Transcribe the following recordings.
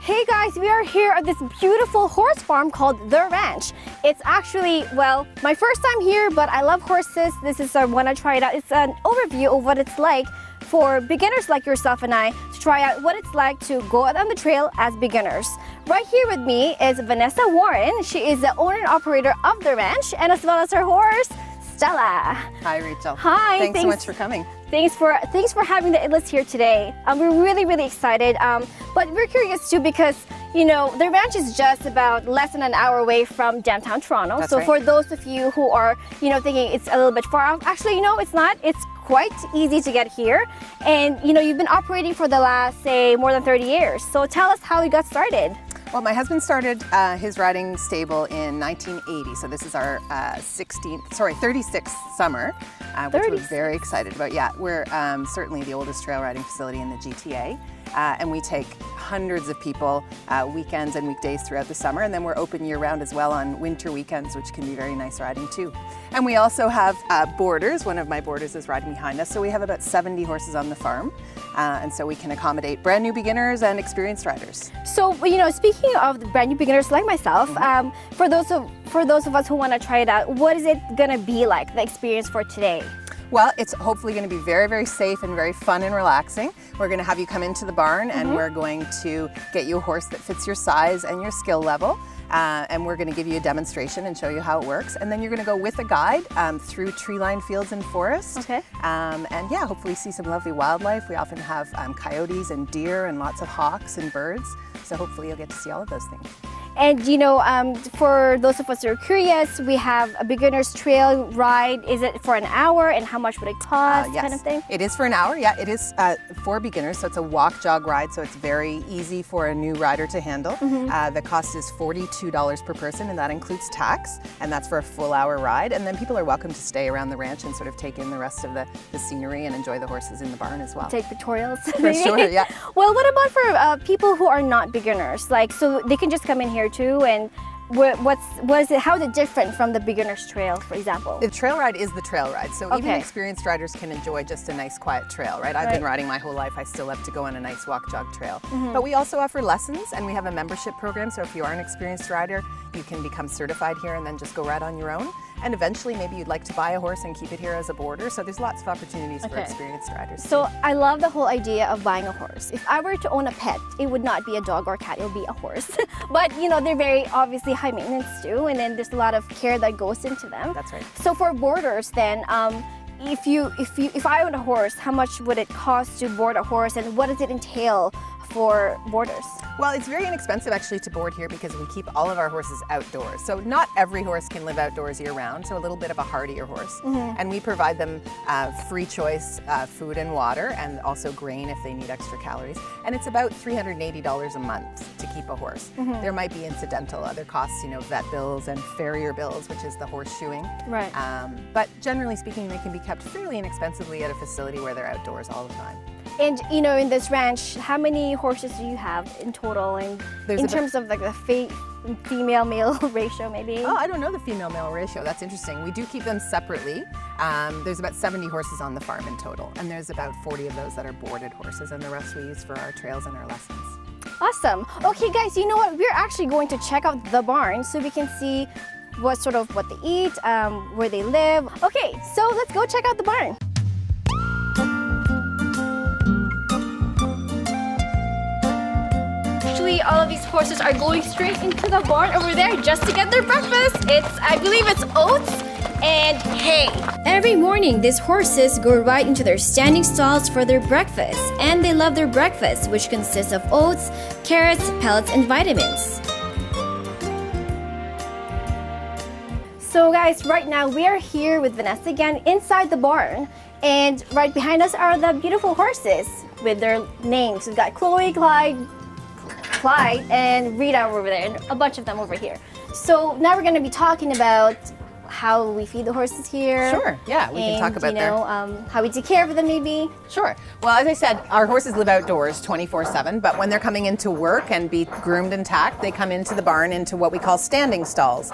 Hey guys, we are here at this beautiful horse farm called The Ranch. It's actually, well, my first time here, but I love horses. This is when I try it out. It's an overview of what it's like for beginners like yourself and I to try out what it's like to go out on the trail as beginners. Right here with me is Vanessa Warren. She is the owner and operator of The Ranch, and as well as her horse, Stella. Hi, Rachel. Hi. Thanks so much for coming. Thanks for having the It List here today. We're really excited, but we're curious too because, you know, The Ranch is just about less than an hour away from downtown Toronto. That's so right. For those of you who are, you know, thinking it's a little bit far off, actually, you know, it's not. It's quite easy to get here. And, you know, you've been operating for the last, say, more than 30 years. So tell us how you got started. Well, my husband started his riding stable in 1980, so this is our 36th summer, which we're very excited about. Yeah, we're certainly the oldest trail riding facility in the GTA, and we take hundreds of people weekends and weekdays throughout the summer, and then we're open year-round as well on winter weekends, which can be very nice riding too. And we also have boarders. One of my boarders is riding behind us, so we have about 70 horses on the farm, and so we can accommodate brand new beginners and experienced riders. So, you know, speaking of the brand new beginners like myself, for those of us who want to try it out, what is it gonna be like, the experience for today? Well, it's hopefully going to be very safe and very fun and relaxing. We're going to have you come into the barn and we're going to get you a horse that fits your size and your skill level. And we're going to give you a demonstration and show you how it works. And then you're going to go with a guide through tree-lined fields and forests. Okay. And yeah, hopefully see some lovely wildlife. We often have coyotes and deer and lots of hawks and birds. So hopefully you'll get to see all of those things. And you know, for those of us who are curious, we have a beginner's trail ride. Is it for an hour, and how much would it cost, yes. kind of thing? It is for an hour, yeah. It is for beginners, so it's a walk, jog, ride, so it's very easy for a new rider to handle. The cost is $42 per person, and that includes tax, and that's for a full hour ride. And then people are welcome to stay around the ranch and sort of take in the rest of the scenery and enjoy the horses in the barn as well. Take pictorials. For sure, yeah. Well, what about for people who are not beginners? Like, so they can just come in here too, and how is it different from the beginner's trail, for example? The trail ride is the trail ride, so even experienced riders can enjoy just a nice quiet trail, right? I've been riding my whole life. I still love to go on a nice walk, jog trail. But we also offer lessons, and we have a membership program, so if you are an experienced rider, you can become certified here and then just go ride on your own. And eventually maybe you'd like to buy a horse and keep it here as a boarder, so there's lots of opportunities for experienced riders. So I love the whole idea of buying a horse. If I were to own a pet, it would not be a dog or a cat, it would be a horse. But you know, they're very obviously high maintenance too, and then there's a lot of care that goes into them. That's right. So for boarders then, if I owned a horse, how much would it cost to board a horse, and what does it entail for boarders? Well, it's very inexpensive actually to board here because we keep all of our horses outdoors. So not every horse can live outdoors year-round, so a little bit of a hardier horse. And we provide them free choice food and water, and also grain if they need extra calories. And it's about $380 a month to keep a horse. There might be incidental other costs, you know, vet bills and farrier bills, which is the horseshoeing. Right. But generally speaking, they can be kept fairly inexpensively at a facility where they're outdoors all the time. And you know, in this ranch, how many horses do you have in total, and in terms of like the female-male ratio maybe? Oh, I don't know the female-male ratio. That's interesting. We do keep them separately. There's about 70 horses on the farm in total, and there's about 40 of those that are boarded horses, and the rest we use for our trails and our lessons. Awesome. Okay guys, you know what? We're actually going to check out the barn so we can see what they eat, where they live. Okay, so let's go check out the barn. Actually, all of these horses are going straight into the barn over there just to get their breakfast. I believe it's oats and hay. Every morning, these horses go right into their standing stalls for their breakfast, and they love their breakfast, which consists of oats, carrots, pellets, and vitamins. So guys, right now we are here with Vanessa again inside the barn, and right behind us are the beautiful horses with their names. We've got Chloe, Clyde, and Rita over there, and a bunch of them over here. So now we're going to be talking about how we feed the horses here? Sure, yeah, we can talk about how we take care of them maybe? Sure. Well, as I said, our horses live outdoors 24/7, but when they're coming into work and be groomed and tacked, they come into the barn into what we call standing stalls.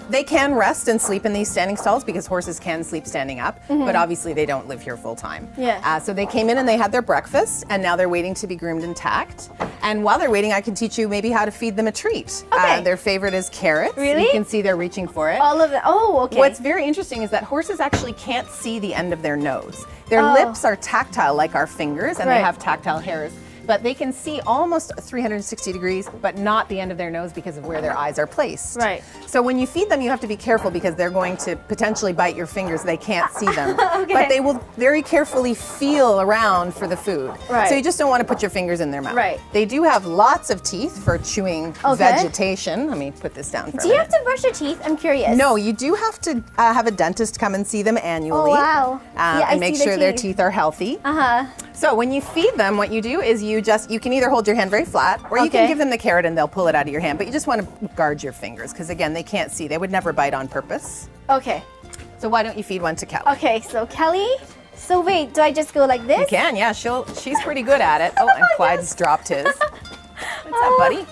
They can rest and sleep in these standing stalls because horses can sleep standing up, but obviously they don't live here full time. Yeah. So they came in and they had their breakfast, and now they're waiting to be groomed and tacked. And while they're waiting, I can teach you maybe how to feed them a treat. Okay. Their favorite is carrots. Really? You can see they're reaching for it. All of it. Oh, okay. What's very interesting is that horses actually can't see the end of their nose. Their lips are tactile like our fingers, and they have tactile hairs. But they can see almost 360 degrees, but not the end of their nose because of where their eyes are placed. Right. So when you feed them, you have to be careful because they're going to potentially bite your fingers. They can't see them. Okay. But they will very carefully feel around for the food. Right. So you just don't want to put your fingers in their mouth. Right. They do have lots of teeth for chewing vegetation. Let me put this down for a minute. Do you have to brush your teeth? I'm curious. No, you do have to have a dentist come and see them annually. Oh, wow. And make sure their teeth are healthy. So when you feed them, what you do is you can either hold your hand very flat, or you can give them the carrot and they'll pull it out of your hand, but you just want to guard your fingers because again, they can't see. They would never bite on purpose. Okay. So why don't you feed one to Kelly? Okay, so Kelly, so wait, do I just go like this? You can, yeah, she's pretty good at it. Oh, and Clyde's dropped his. What's up, buddy?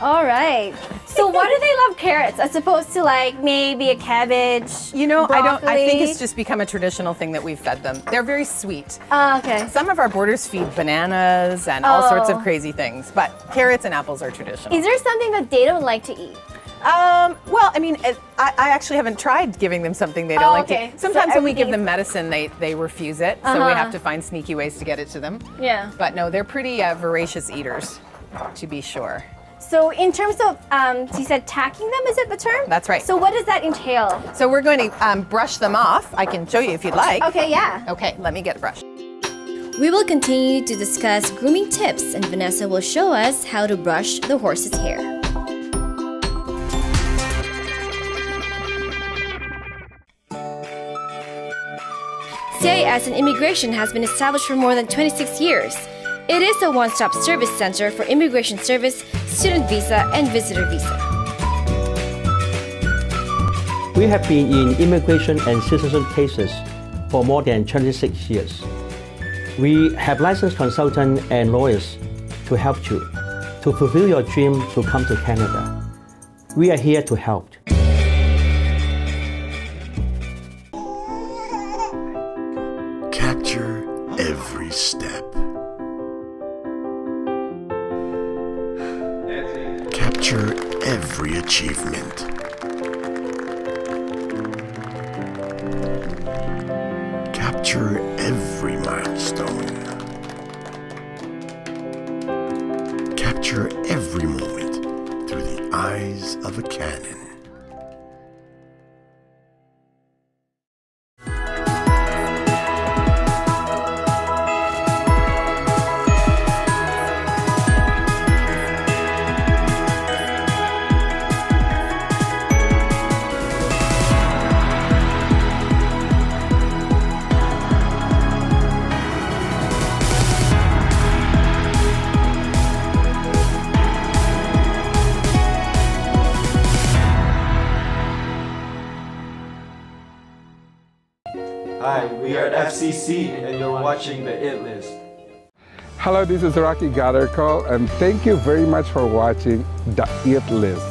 All right. So why do they love carrots as opposed to like maybe a cabbage? You know, broccoli? I think it's just become a traditional thing that we've fed them. They're very sweet. Okay. Some of our boarders feed bananas and all sorts of crazy things, but carrots and apples are traditional. Is there something that they don't like to eat? Well, I mean, I actually haven't tried giving them something they don't like to. Sometimes when we give them medicine, they refuse it, so we have to find sneaky ways to get it to them. Yeah. But no, they're pretty voracious eaters, to be sure. So in terms of, you said tacking them, is it the term? That's right. So what does that entail? So we're going to brush them off. I can show you if you'd like. Okay, yeah. Okay, let me get a brush. We will continue to discuss grooming tips, and Vanessa will show us how to brush the horse's hair. CIS and Immigration has been established for more than 26 years. It is a one-stop service center for immigration service, student visa, and visitor visa. We have been in immigration and citizenship cases for more than 26 years. We have licensed consultants and lawyers to help you to fulfill your dream to come to Canada. We are here to help. Capture every step. Capture every achievement. Capture every milestone. Capture every moment through the eyes of a cannon. Hi, we are FCC and you're watching the It List. Hello, this is Rocky Gatterco, and thank you very much for watching the It List.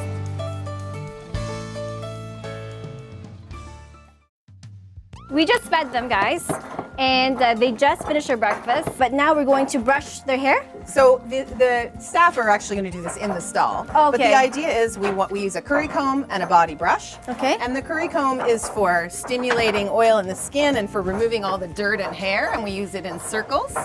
We just fed them, guys, and they just finished their breakfast, but now we're going to brush their hair. So the staff are actually going to do this in the stall. Okay. But the idea is we use a curry comb and a body brush. Okay. And the curry comb is for stimulating oil in the skin and for removing all the dirt and hair, and we use it in circles.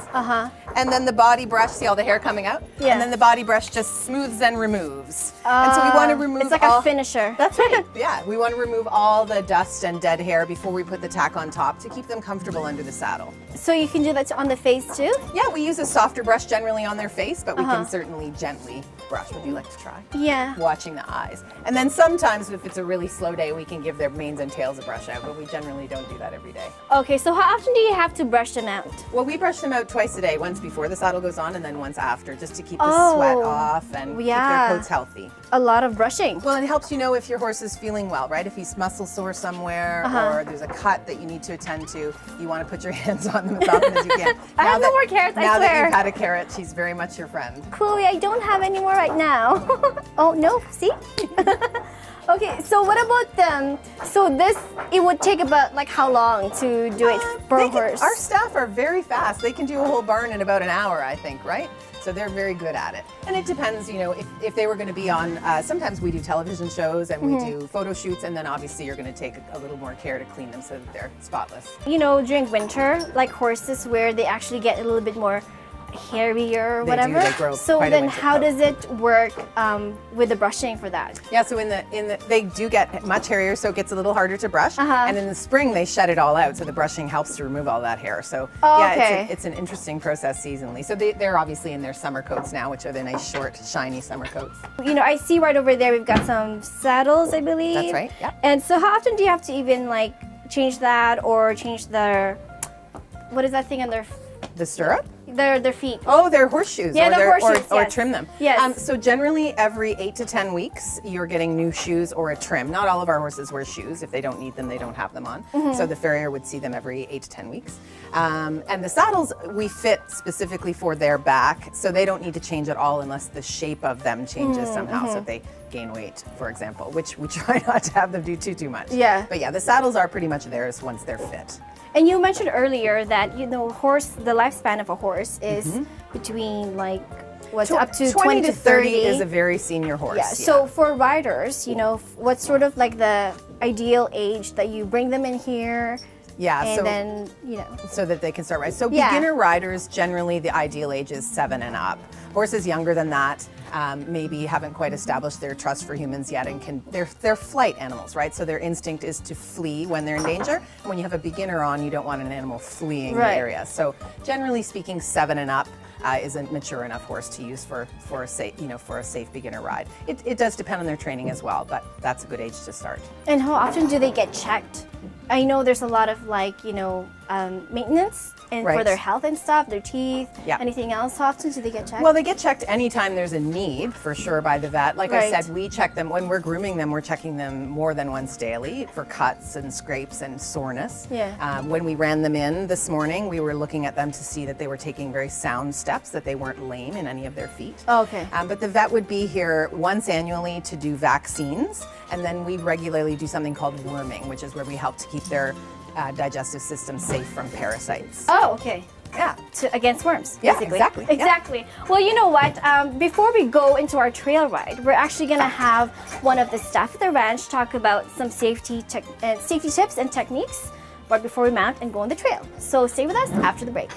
And then the body brush, see all the hair coming out? Yeah. And then the body brush just smooths and removes. And so we want to remove It's like a finisher. That's right. Yeah, we want to remove all the dust and dead hair before we put the tack on top to keep them comfortable under the sun. saddle. So you can do that on the face too? Yeah, we use a softer brush generally on their face, but we can certainly gently brush. Would you like to try? Yeah. Watching the eyes. And then sometimes if it's a really slow day, we can give their manes and tails a brush out, but we generally don't do that every day. Okay, so how often do you have to brush them out? Well, we brush them out twice a day, once before the saddle goes on and then once after, just to keep the sweat off and keep their coats healthy. A lot of brushing. Well, it helps you know if your horse is feeling well, right? If he's muscle sore somewhere or there's a cut that you need to attend to, you want to put your hands on them as often as you can. I have no more carrots, I swear. Now that you've had a carrot, she's very much your friend. Chloe, I don't have any more right now. Oh, no, see? Okay, so what about them? So this, it would take about like how long to do it for a horse? Our staff are very fast. They can do a whole barn in about an hour, I think, right? So they're very good at it. And it depends, you know, if they were going to be on, sometimes we do television shows and we do photo shoots, and then obviously you're going to take a little more care to clean them so that they're spotless. You know, during winter, like horses where they actually get a little bit more hairier or whatever. They grow so quite a then winter how coat. does it work with the brushing for that? Yeah, so they do get much hairier, so it gets a little harder to brush. And in the spring, they shed it all out, so the brushing helps to remove all that hair. So yeah, it's an interesting process seasonally. So they're obviously in their summer coats now, which are the nice, short, shiny summer coats. You know, I see right over there we've got some saddles, I believe. That's right, yeah. And so how often do you have to even like change that or change their, what is that thing on their? The stirrup? Their feet. Oh, their horseshoes. Yeah, or horseshoes, or yes. trim them. Yes. So generally every 8 to 10 weeks, you're getting new shoes or a trim. Not all of our horses wear shoes. If they don't need them, they don't have them on. So the farrier would see them every 8 to 10 weeks. And the saddles we fit specifically for their back, so they don't need to change at all unless the shape of them changes somehow. So if they gain weight, for example, which we try not to have them do too much. Yeah. But yeah, the saddles are pretty much theirs once they're fit. And you mentioned earlier that, you know, the lifespan of a horse is between like, what's up to 20 to 30 is a very senior horse. Yeah. So for riders, you know, what's sort of like the ideal age that you bring them in here? Yeah, and so then, you know. So that they can start riding. So beginner riders, generally the ideal age is 7 and up. Horses younger than that maybe haven't quite established their trust for humans yet and they're flight animals, right? So their instinct is to flee when they're in danger. And when you have a beginner on, you don't want an animal fleeing the area. So generally speaking, 7 and up is a mature enough horse to use for a safe beginner ride. It does depend on their training as well, but that's a good age to start. And how often do they get checked? I know there's a lot of like, you know, maintenance and for their health and stuff, their teeth, anything else. How often do they get checked? Well, they get checked anytime there's a need, for sure, by the vet. Like I said, we check them when we're grooming them. We're checking them more than once daily for cuts and scrapes and soreness. Yeah. When we ran them in this morning, we were looking at them to see that they were taking very sound steps, that they weren't lame in any of their feet. Oh, okay. But the vet would be here once annually to do vaccines, and then we regularly do something called worming, which is where we help to keep their digestive system safe from parasites. Oh, okay. Yeah. Against worms, Yeah, basically. exactly. Exactly. Yeah. Well, you know what? Before we go into our trail ride, we're actually going to have one of the staff at the ranch talk about some safety tips and techniques right before we mount and go on the trail. So stay with us after the break.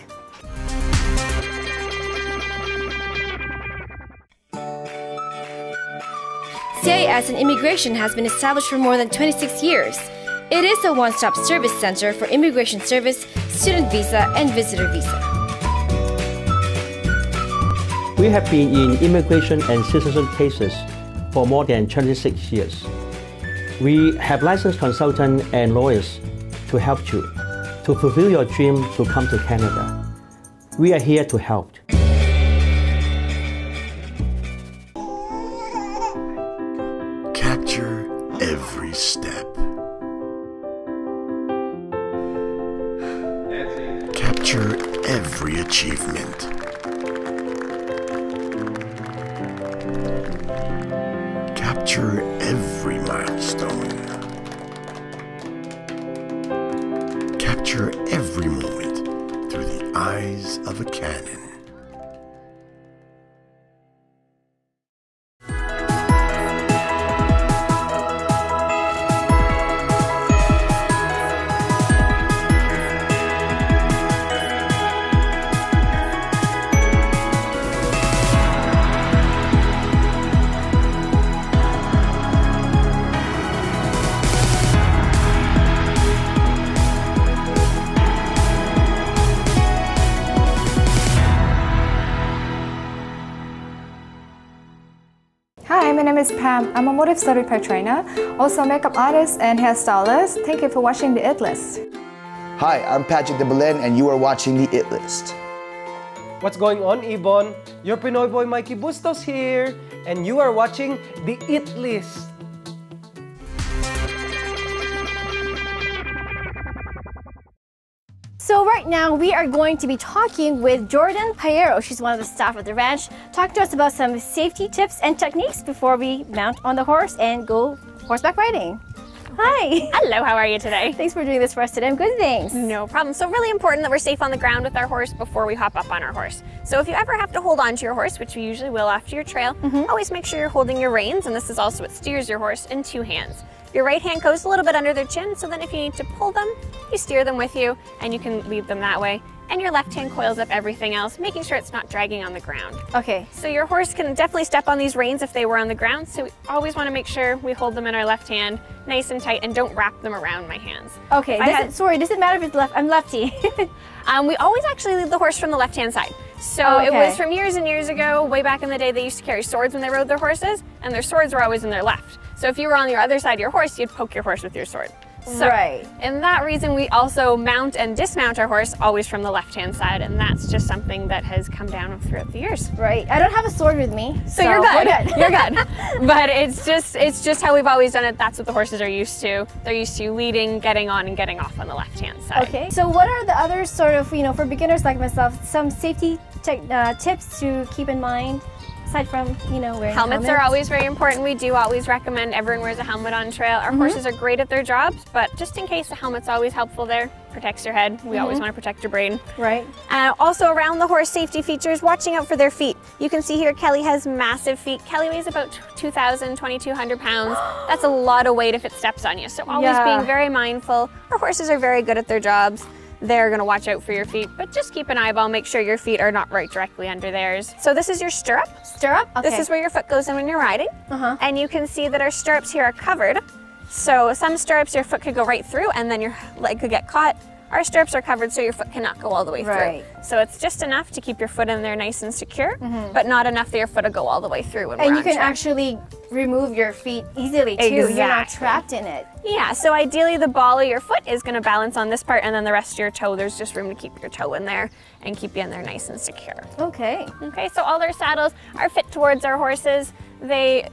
CIS and Immigration has been established for more than 26 years. It is a one-stop service center for immigration service, student visa, and visitor visa. We have been in immigration and citizenship cases for more than 26 years. We have licensed consultants and lawyers to help you to fulfill your dream to come to Canada. We are here to help. Capture every step. Capture every achievement. Capture every milestone. Capture every moment through the eyes of a cannon. my name is Pam. I'm a motive certified trainer, also a makeup artist and hairstylist. Thank you for watching the It List. Hi, I'm Patrick de Belen and you are watching the It List. What's going on, Ibon? Your Pinoy boy Mikey Bustos here, and you are watching the It List. So right now we are going to be talking with Jordan Paero. She's one of the staff at the ranch. Talk to us about some safety tips and techniques before we mount on the horse and go horseback riding. Hi. Hello, how are you today? Thanks for doing this for us today. I'm good, thanks. No problem. So really important that we're safe on the ground with our horse before we hop up on our horse. So if you ever have to hold on to your horse, which we usually will after your trail, always make sure you're holding your reins, and this is also what steers your horse, in two hands. Your right hand goes a little bit under their chin, so then if you need to pull them, you steer them with you, and you can lead them that way. And your left hand coils up everything else, making sure it's not dragging on the ground. Okay. So your horse can definitely step on these reins if they were on the ground, so we always want to make sure we hold them in our left hand nice and tight and don't wrap them around my hands. Okay, does it matter if it's left? I'm lefty. We always actually lead the horse from the left-hand side. So it was from years and years ago, way back in the day, they used to carry swords when they rode their horses, and their swords were always in their left. So if you were on the other side of your horse, you'd poke your horse with your sword. So, and that reason we also mount and dismount our horse always from the left-hand side, and that's just something that has come down throughout the years. Right. I don't have a sword with me, so you're good. You're good. But it's just how we've always done it. That's what the horses are used to. They're used to leading, getting on, and getting off on the left-hand side. Okay. So what are the other sort of, for beginners like myself, some safety tips to keep in mind? Aside from, wearing helmets are always very important. We do always recommend everyone wears a helmet on trail. Our horses are great at their jobs, but just in case, the helmet's always helpful there. Protects your head. We always want to protect your brain. Right. Also around the horse safety features, watching out for their feet. You can see here Kelly has massive feet. Kelly weighs about 2,000, 2,200 pounds. That's a lot of weight if it steps on you. So always being very mindful. Our horses are very good at their jobs. They're going to watch out for your feet, but just keep an eyeball, make sure your feet are not right directly under theirs. So this is your stirrup. Stirrup? Okay. This is where your foot goes in when you're riding. And you can see that our stirrups here are covered. So some stirrups your foot could go right through and then your leg could get caught. Our stirrups are covered so your foot cannot go all the way through. So it's just enough to keep your foot in there nice and secure, but not enough that your foot will go all the way through when we're on And you can track. actually remove your feet easily too. Exactly. You're not trapped in it. Yeah, so ideally the ball of your foot is going to balance on this part, and then the rest of your toe, there's just room to keep your toe in there and keep you in there nice and secure. Okay. Okay, so all our saddles are fit towards our horses. The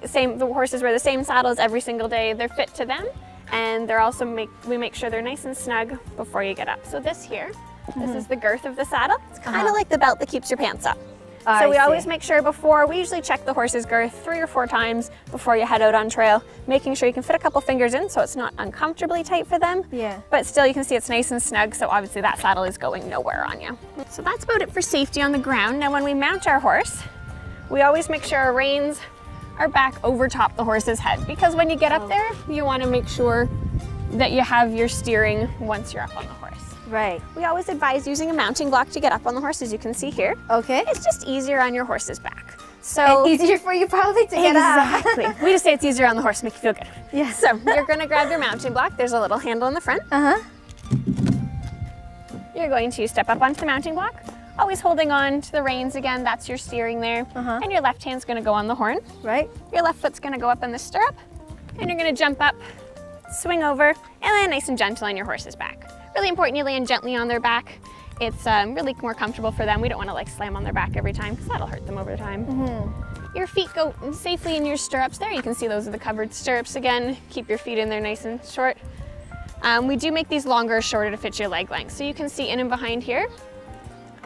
horses wear the same saddles every single day. They're fit to them. And they're also we make sure they're nice and snug before you get up. So this here, this is the girth of the saddle. It's kind of like the belt that keeps your pants up. So we always make sure we usually check the horse's girth 3 or 4 times before you head out on trail, making sure you can fit a couple fingers in so it's not uncomfortably tight for them. Yeah. But still you can see it's nice and snug, so obviously that saddle is going nowhere on you. So that's about it for safety on the ground. Now when we mount our horse, we always make sure our reins are back over top the horse's head, because when you get up there, you want to make sure that you have your steering once you're up on the horse. Right. We always advise using a mounting block to get up on the horse, as you can see here. Okay. It's just easier on your horse's back. So and easier for you probably to get up. Exactly. We just say it's easier on the horse to make you feel good. Yeah. So you're going to grab your mounting block. There's a little handle in the front. You're going to step up onto the mounting block. Always holding on to the reins again, that's your steering there. And your left hand's gonna go on the horn. Right. Your left foot's gonna go up in the stirrup, and you're gonna jump up, swing over, and land nice and gentle on your horse's back. Really important you land gently on their back. It's really more comfortable for them. We don't wanna slam on their back every time, because that'll hurt them over time. Your feet go safely in your stirrups there. You can see those are the covered stirrups again. Keep your feet in there nice and short. We do make these longer or shorter to fit your leg length. So you can see in and behind here,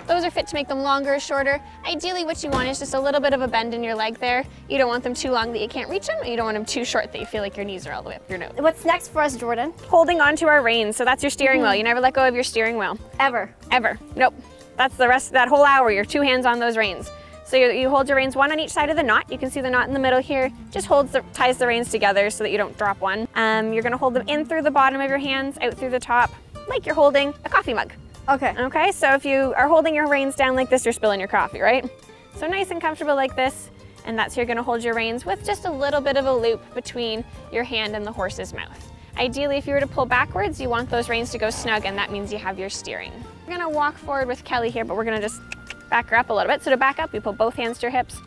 those are fit to make them longer or shorter. Ideally what you want is just a little bit of a bend in your leg there. You don't want them too long that you can't reach them, and you don't want them too short that you feel like your knees are all the way up your nose. What's next for us, Jordan? Holding on to our reins, so that's your steering wheel. You never let go of your steering wheel. Ever. Ever. Nope. That's the rest of that whole hour, your 2 hands on those reins. So you hold your reins, one on each side of the knot. You can see the knot in the middle here. Just ties the reins together so that you don't drop one. You're gonna hold them in through the bottom of your hands, out through the top, like you're holding a coffee mug. Okay. Okay, so if you are holding your reins down like this, you're spilling your coffee, right? So nice and comfortable like this, and that's how you're gonna hold your reins with just a little bit of a loop between your hand and the horse's mouth. Ideally, if you were to pull backwards, you want those reins to go snug, and that means you have your steering. We're gonna walk forward with Kelly here, but we're gonna just back her up a little bit. So to back up, you pull both hands to your hips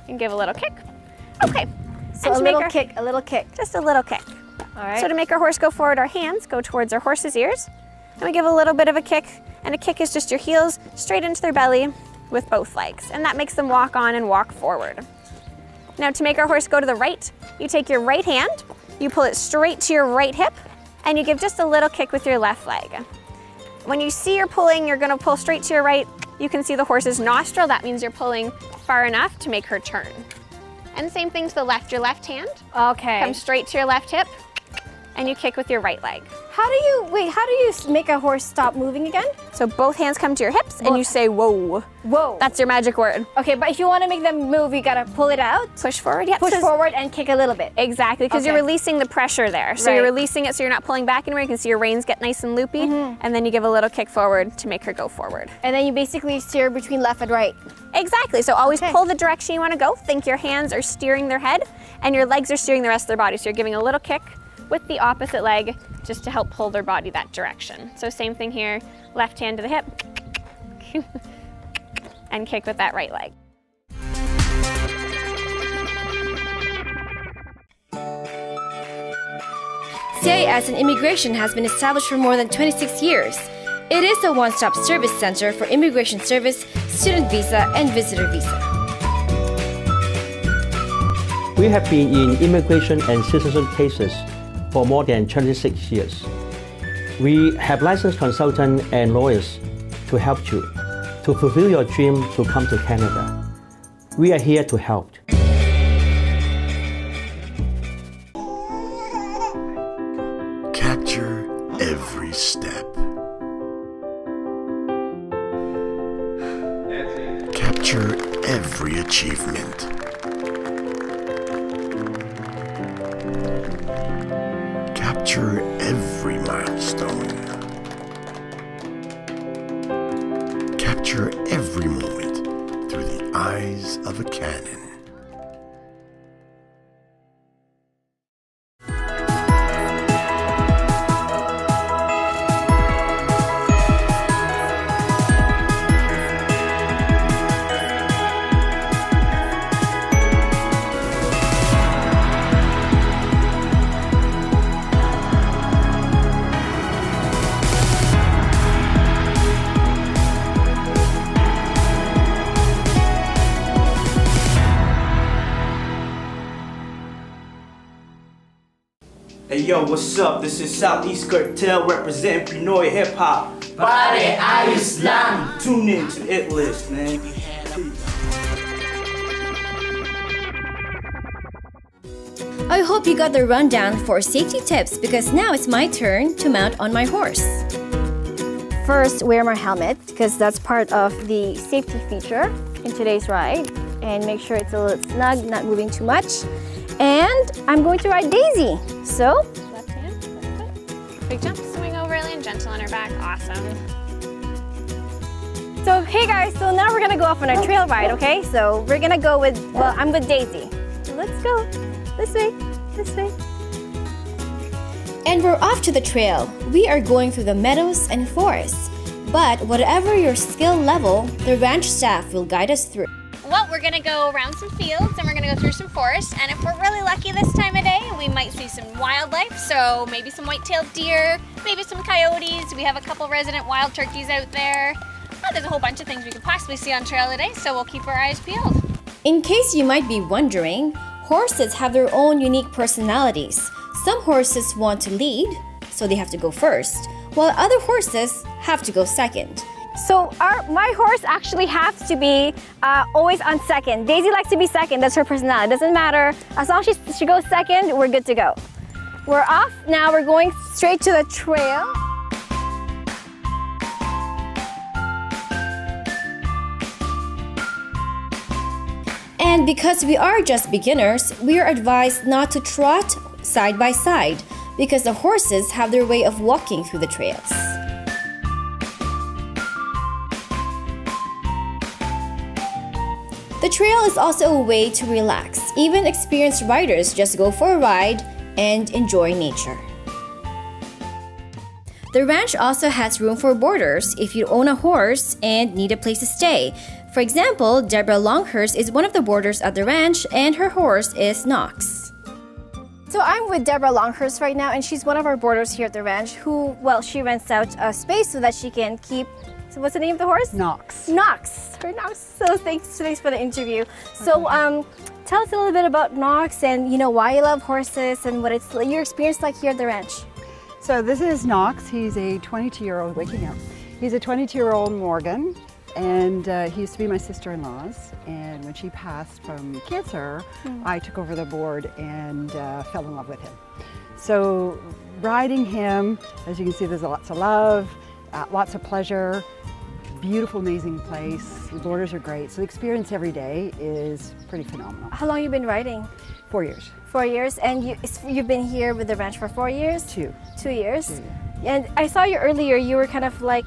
and give a little kick. Okay. So a little kick, a little kick. Just a little kick. All right. So to make our horse go forward, our hands go towards our horse's ears. And we give a little bit of a kick. And a kick is just your heels straight into their belly with both legs. And that makes them walk on and walk forward. Now to make our horse go to the right, you take your right hand, you pull it straight to your right hip, and you give just a little kick with your left leg. When you see you're pulling, you're gonna pull straight to your right. You can see the horse's nostril. That means you're pulling far enough to make her turn. And same thing to the left, your left hand. Okay. Come straight to your left hip, and you kick with your right leg. How do you make a horse stop moving again? So both hands come to your hips and you say whoa. Whoa. That's your magic word. Okay, but if you want to make them move, you gotta pull it out. Push forward, yeah. Push forward and kick a little bit. Exactly, because you're releasing the pressure there. So you're releasing it so you're not pulling back anywhere. You can see your reins get nice and loopy. And then you give a little kick forward to make her go forward. And then you basically steer between left and right. Exactly, so always pull the direction you want to go. Think your hands are steering their head and your legs are steering the rest of their body. So you're giving a little kick with the opposite leg just to help pull their body that direction. So same thing here, left hand to the hip and kick with that right leg. CIS and Immigration has been established for more than 26 years. It is a one-stop service center for immigration service, student visa, and visitor visa. We have been in immigration and citizenship cases for more than 26 years. We have licensed consultants and lawyers to help you to fulfill your dream to come to Canada. We are here to help. Capture every step. Capture every achievement. Capture every milestone. Capture every moment through the eyes of a cannon. Hey yo, what's up? This is Southeast Cartel representing Pinoy Hip Hop. Pare ayos lang. Tune in to It List, man. I hope you got the rundown for safety tips because now it's my turn to mount on my horse. First, wear my helmet because that's part of the safety feature in today's ride. And make sure it's a little snug, not moving too much. And I'm going to ride Daisy. So, left hand, left foot. Big jump, swing over really and gentle on her back. Awesome. So hey guys, so now we're gonna go off on a trail ride, okay? So we're gonna go with, well, I'm with Daisy. So let's go. This way, this way. And we're off to the trail. We are going through the meadows and forests. But whatever your skill level, the ranch staff will guide us through. Well, we're gonna go around some fields and we're gonna go through some forests, and if we're really lucky this time of day, we might see some wildlife, so maybe some white-tailed deer, maybe some coyotes. We have a couple resident wild turkeys out there. There's a whole bunch of things we could possibly see on trail today, so we'll keep our eyes peeled. In case you might be wondering, horses have their own unique personalities. Some horses want to lead, so they have to go first, while other horses have to go second. So my horse actually has to be always on second. Daisy likes to be second, that's her personality. It doesn't matter, as long as she goes second, we're good to go. We're off now, we're going straight to the trail. And because we are just beginners, we are advised not to trot side by side because the horses have their way of walking through the trails. The trail is also a way to relax. Even experienced riders just go for a ride and enjoy nature. The ranch also has room for boarders if you own a horse and need a place to stay. For example, Deborah Longhurst is one of the boarders at the ranch, and her horse is Knox. So I'm with Deborah Longhurst right now, and she's one of our boarders here at the ranch who, well, she rents out a space so that she can keep, so what's the name of the horse? Knox. Knox. Her Knox. So thanks for the interview. So tell us a little bit about Knox and, you know, why you love horses and what it's your experience like here at the ranch. So this is Knox. He's a 22-year-old, waking up. He's a 22-year-old Morgan, and he used to be my sister-in-law's. And when she passed from cancer, I took over the board and fell in love with him. So riding him, as you can see, there's lots of love, lots of pleasure, beautiful, amazing place. The boarders are great. So the experience every day is pretty phenomenal. How long have you been riding? 4 years. 4 years, and you've been here with the ranch for 4 years? 2. 2 years? And I saw you earlier, you were kind of like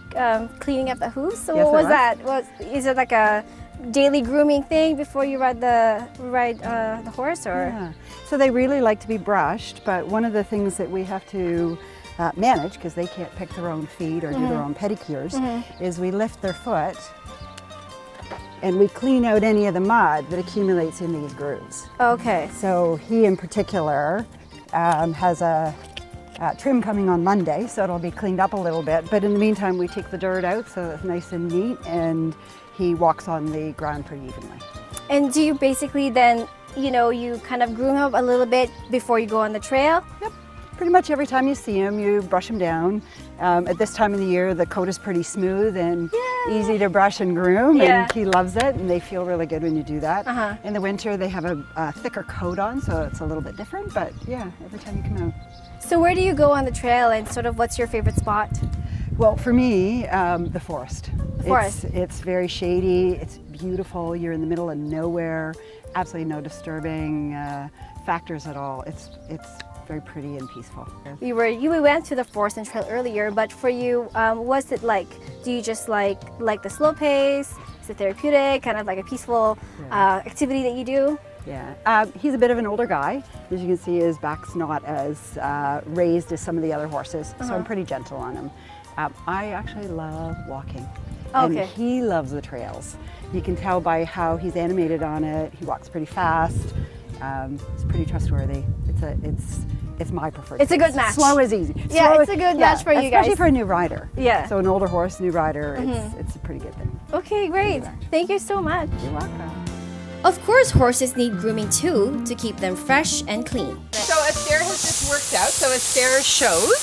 cleaning up the hooves. So yes, what was that? Is it like a daily grooming thing before you ride the horse? Or? Yeah. So they really like to be brushed, but one of the things that we have to manage, because they can't pick their own feet or do their own pedicures, is we lift their foot and we clean out any of the mud that accumulates in these grooves. Okay. So he in particular has a trim coming on Monday, so it'll be cleaned up a little bit. But in the meantime, we take the dirt out so it's nice and neat, and he walks on the ground pretty evenly. And do you basically then, you know, you kind of groom him a little bit before you go on the trail? Yep. Pretty much every time you see him, you brush him down. At this time of the year, the coat is pretty smooth and easy to brush and groom, and he loves it, and they feel really good when you do that. In the winter, they have a thicker coat on, so it's a little bit different, but yeah, every time you come out. So where do you go on the trail, and sort of what's your favorite spot? Well, for me, the forest. The forest. It's very shady, it's beautiful, you're in the middle of nowhere, absolutely no disturbing factors at all. It's very pretty and peaceful. We went to the forest and trail earlier, but for you, what's it like? Do you just like the slow pace? Is it therapeutic, kind of like a peaceful activity that you do? Yeah, he's a bit of an older guy. As you can see, his back's not as raised as some of the other horses, so I'm pretty gentle on him. I actually love walking, and he loves the trails. You can tell by how he's animated on it. He walks pretty fast. It's pretty trustworthy. It's my preferred. It's a good match. Slow is easy. Yeah, it's a good match for you guys. Especially for a new rider. Yeah. So an older horse, new rider, it's a pretty good thing. Okay, great. Thank you so much. You're welcome. Of course, horses need grooming too to keep them fresh and clean. So Astaire has just worked out. So Astaire shows.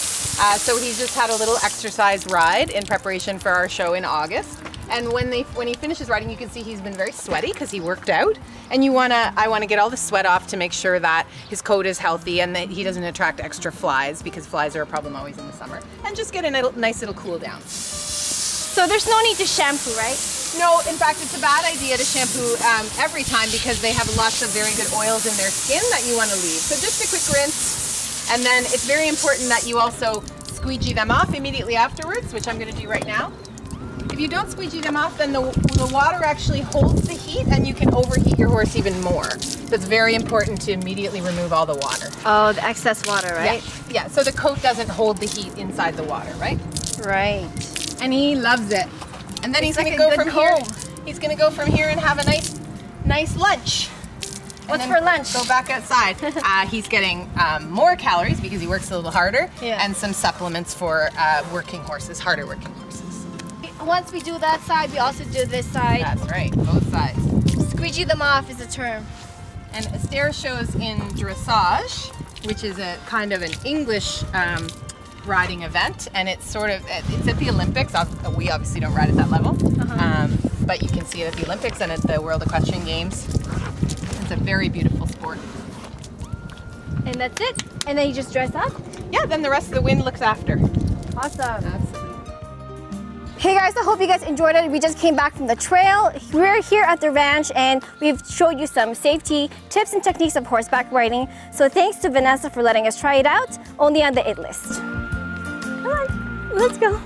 So he's just had a little exercise ride in preparation for our show in August. And when he finishes riding, you can see he's been very sweaty because he worked out. And I want to get all the sweat off to make sure that his coat is healthy and that he doesn't attract extra flies, because flies are a problem always in the summer. And just get a nice little cool down. So there's no need to shampoo, right? No, in fact, it's a bad idea to shampoo every time, because they have lots of very good oils in their skin that you want to leave. So just a quick rinse, and then it's very important that you also squeegee them off immediately afterwards, which I'm going to do right now. If you don't squeegee them off, then the water actually holds the heat, and you can overheat your horse even more. So it's very important to immediately remove all the water. Oh, the excess water, right? Yeah, so the coat doesn't hold the heat inside the water, right? Right. And he loves it. And then he's going to go from here. He's going to go from here and have a nice lunch. What's for lunch? Go back outside. He's getting more calories because he works a little harder, and some supplements for working horses, harder working horses. Once we do that side, we also do this side. That's right, both sides. Squeegee them off is the term. And Astaire shows in dressage, which is a kind of an English riding event, and it's at the Olympics. We obviously don't ride at that level, but you can see it at the Olympics and at the World Equestrian Games. It's a very beautiful sport. And that's it? And then you just dress up? Yeah, then the rest of the wind looks after. Awesome. Absolutely. Hey guys, I hope you guys enjoyed it. We just came back from the trail. We're here at the ranch and we've showed you some safety tips and techniques of horseback riding. So thanks to Vanessa for letting us try it out, only on the It List. Come on, let's go.